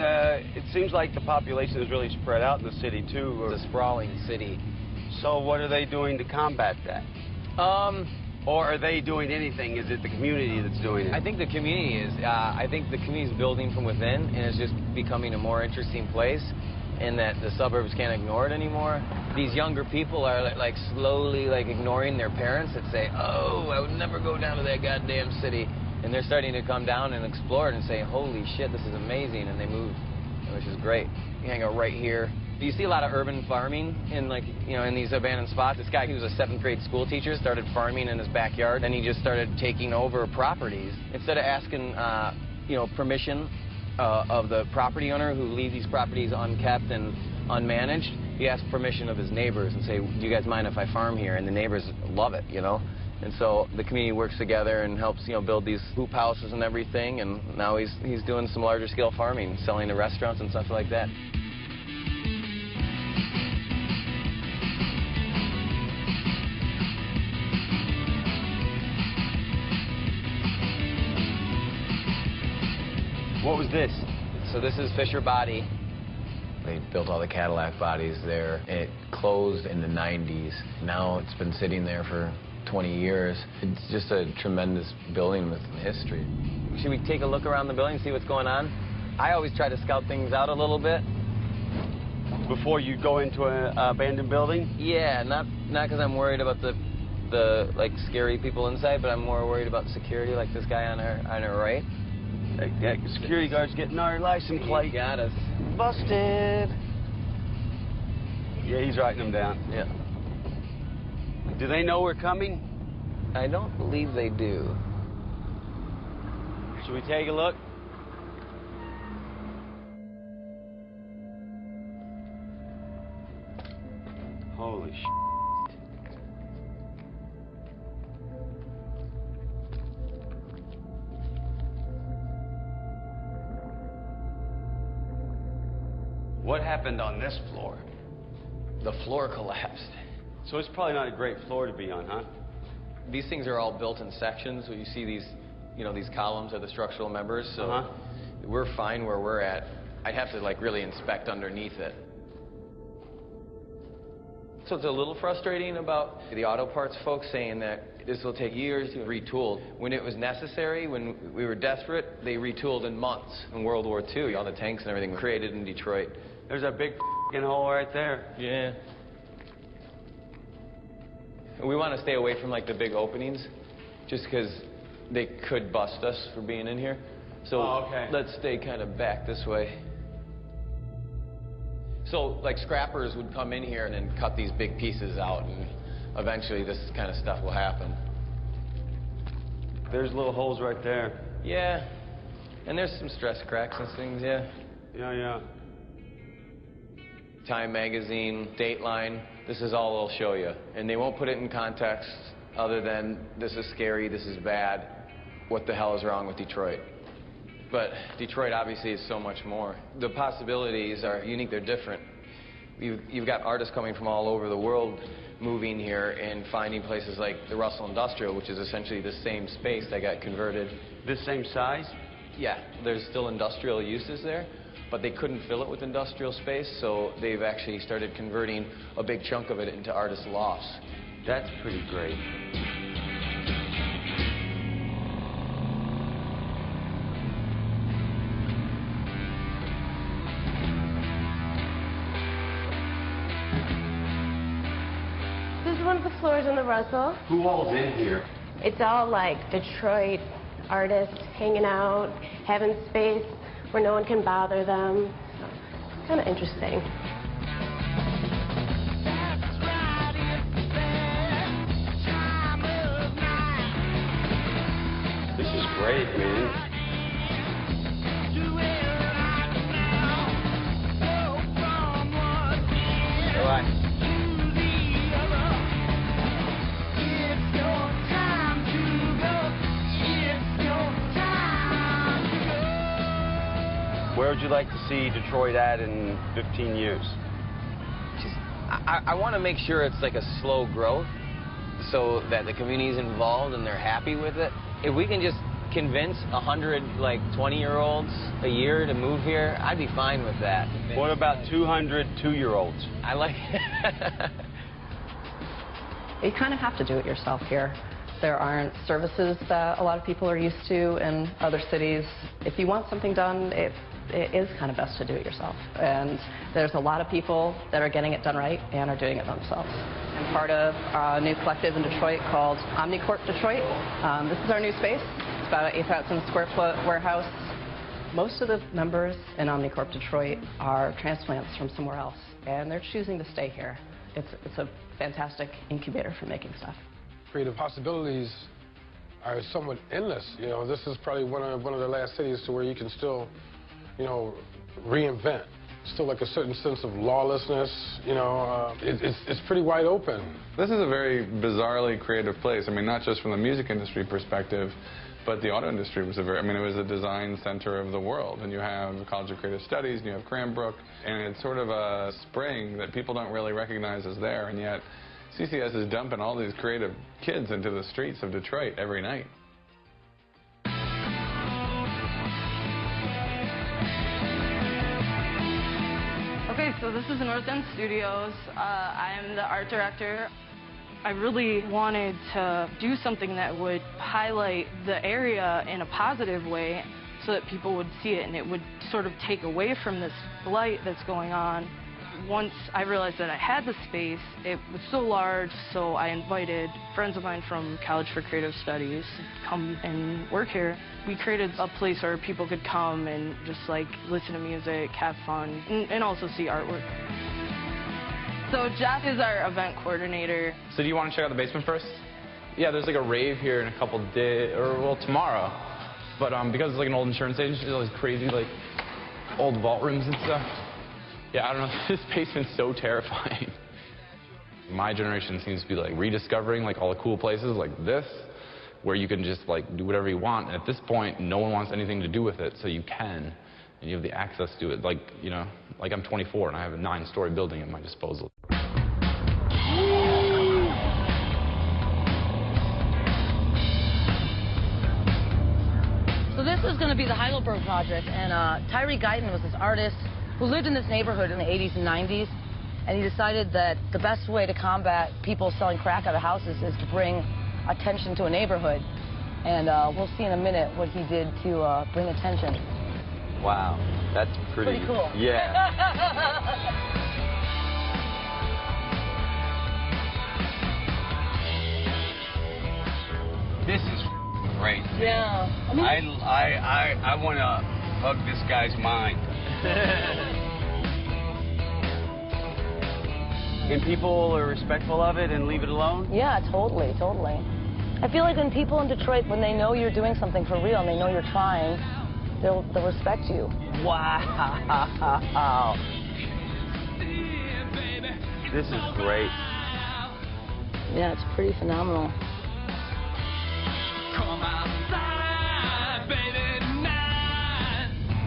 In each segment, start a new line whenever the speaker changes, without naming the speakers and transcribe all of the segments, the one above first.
And it seems like the population is really spread out in the city, too.
It's a sprawling city.
So what are they doing to combat that? Or are they doing anything? Is it the community that's doing it?
I think the community is. I think the community is building from within, and it's just becoming a more interesting place, and that the suburbs can't ignore it anymore. These younger people are like slowly like ignoring their parents that say, "Oh, I would never go down to that goddamn city," and they're starting to come down and explore it and say, "Holy shit, this is amazing," and they move, which is great. You hang out right here. You see a lot of urban farming in, like, you know, in these abandoned spots. This guy, he was a 7th grade school teacher, started farming in his backyard, and he just started taking over properties. Instead of asking, you know, permission of the property owner who leaves these properties unkept and unmanaged, he asks permission of his neighbors and say, "Do you guys mind if I farm here?" And the neighbors love it, you know. And so the community works together and helps, you know, build these hoop houses and everything. And now he's doing some larger scale farming, selling to restaurants and stuff like that.
What was this?
So this is Fisher Body. They built all the Cadillac bodies there. It closed in the 90s. Now it's been sitting there for 20 years. It's just a tremendous building with history. Should we take a look around the building, see what's going on? I always try to scout things out a little bit.
Before you go into an abandoned building?
Yeah, not because I'm worried about the like scary people inside, but I'm more worried about security, like this guy on our right.
Yeah, security guard's getting our license plate.
He got us.
Busted. Yeah, he's writing them down.
Yeah.
Do they know we're coming?
I don't believe they do.
Should we take a look? Holy shit. What happened on this floor?
The floor collapsed.
So it's probably not a great floor to be on, huh?
These things are all built in sections. So you see these, you know, these columns are the structural members. So we're fine where we're at. I'd have to like really inspect underneath it. So it's a little frustrating about the auto parts folks saying that this will take years to retool. When it was necessary, when we were desperate, they retooled in months. In World War II, all the tanks and everything were created in Detroit.
There's a big f***ing hole right there.
Yeah. We want to stay away from like the big openings, just because they could bust us for being in here. So let's stay kind of back this way. So like scrappers would come in here and then cut these big pieces out, and eventually this kind of stuff will happen.
There's little holes right there.
Yeah, and there's some stress cracks and things, yeah.
Yeah.
Time magazine, Dateline, this is all they'll show you. And they won't put it in context other than this is scary, this is bad, what the hell is wrong with Detroit? But Detroit obviously is so much more. The possibilities are unique, they're different. You've got artists coming from all over the world moving here and finding places like the Russell Industrial, which is essentially the same space that got converted.
This same size?
Yeah, there's still industrial uses there, but they couldn't fill it with industrial space, so they've actually started converting a big chunk of it into artist lofts.
That's pretty great.
This is one of the floors in the Russell.
Who all's in here?
It's all like Detroit artists hanging out, having space where no one can bother them. So it's kind of interesting.
This is great, man. All right. Where would you like to see Detroit at in 15 years?
I want to make sure it's like a slow growth so that the community's involved and they're happy with it. If we can just convince 100, like, 20-year-olds a year to move here, I'd be fine with that.
What about 200 2-year-olds?
I like
You kind of have to do it yourself here. There aren't services that a lot of people are used to in other cities. If you want something done, it is kind of best to do it yourself. And there's a lot of people that are getting it done right and are doing it themselves. I'm part of a new collective in Detroit called Omnicorp Detroit. This is our new space. It's about an 8,000 square foot warehouse. Most of the members in Omnicorp Detroit are transplants from somewhere else, and they're choosing to stay here. It's a fantastic incubator for making stuff.
Creative possibilities are somewhat endless. You know, this is probably one of the last cities to where you can still, you know, reinvent. Still like a certain sense of lawlessness, you know, it's pretty wide open.
This is a very bizarrely creative place. I mean, not just from the music industry perspective, but the auto industry was it was a design center of the world. And you have the College of Creative Studies, and you have Cranbrook, and it's sort of a spring that people don't really recognize as there, and yet CCS is dumping all these creative kids into the streets of Detroit every night.
Okay, so this is North End Studios. I am the art director. I really wanted to do something that would highlight the area in a positive way so that people would see it and it would sort of take away from this blight that's going on. Once I realized that I had the space, it was so large, so I invited friends of mine from College for Creative Studies to come and work here. We created a place where people could come and just like listen to music, have fun, and also see artwork. So Jeff is our event coordinator.
So do you want to check out the basement first? Yeah, there's like a rave here in a couple days, or well, tomorrow. But because it's like an old insurance agency, there's all these crazy like old vault rooms and stuff. Yeah, I don't know, this basement's so terrifying. My generation seems to be like rediscovering like all the cool places like this, where you can just like do whatever you want. And at this point, no one wants anything to do with it, so you can. And you have the access to it. Like, you know, like I'm 24 and I have a 9-story building at my disposal.
So this is going to be the Heidelberg Project, and Tyree Guyton was this artist who lived in this neighborhood in the 80s and 90s, and he decided that the best way to combat people selling crack out of houses is to bring attention to a neighborhood. And we'll see in a minute what he did to bring attention.
Wow, that's pretty
cool.
Yeah. This is great.
Yeah. I mean,
I want to hug this guy's mind. And people are respectful of it and leave it alone?
yeah, totally, totally. I feel like when people in Detroit, when they know you're doing something for real and they know you're trying, they'll respect you.
Wow. This is great.
Yeah, it's pretty phenomenal.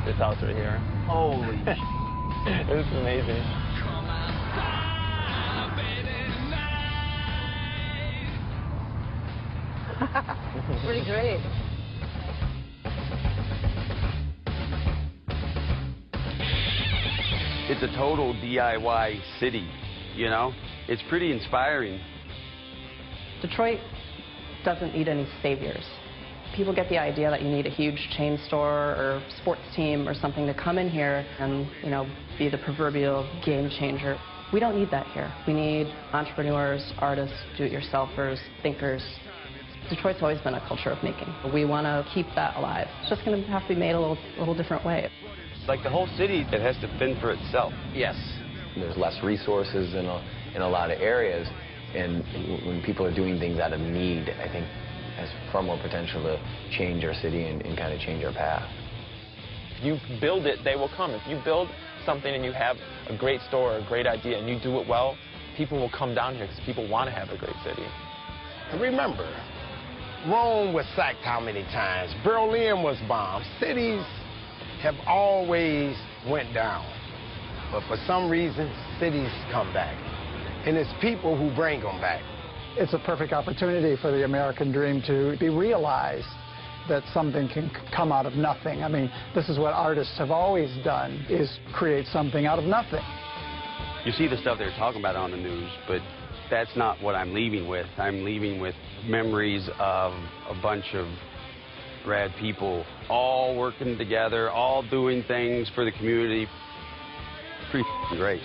This house right here.
Holy.
It's amazing.
Pretty great.
It's a total DIY city, you know? It's pretty inspiring.
Detroit doesn't need any saviors. People get the idea that you need a huge chain store or sports team or something to come in here and, you know, be the proverbial game changer. We don't need that here. We need entrepreneurs, artists, do-it-yourselfers, thinkers. Detroit's always been a culture of making. We want to keep that alive. It's just going to have to be made a little different way.
Like the whole city, it has to fend for itself.
Yes.
There's less resources in a lot of areas, and when people are doing things out of need, I think has far more potential to change our city and kind of change our path.
If you build it, they will come. If you build something and you have a great store or a great idea and you do it well, people will come down here because people want to have a great city.
Remember, Rome was sacked how many times? Berlin was bombed. Cities have always went down. But for some reason, cities come back. And it's people who bring them back.
It's a perfect opportunity for the American dream to be realized that something can come out of nothing. I mean, this is what artists have always done, is create something out of nothing.
You see the stuff they're talking about on the news, but that's not what I'm leaving with. I'm leaving with memories of a bunch of rad people all working together, all doing things for the community. Pretty great.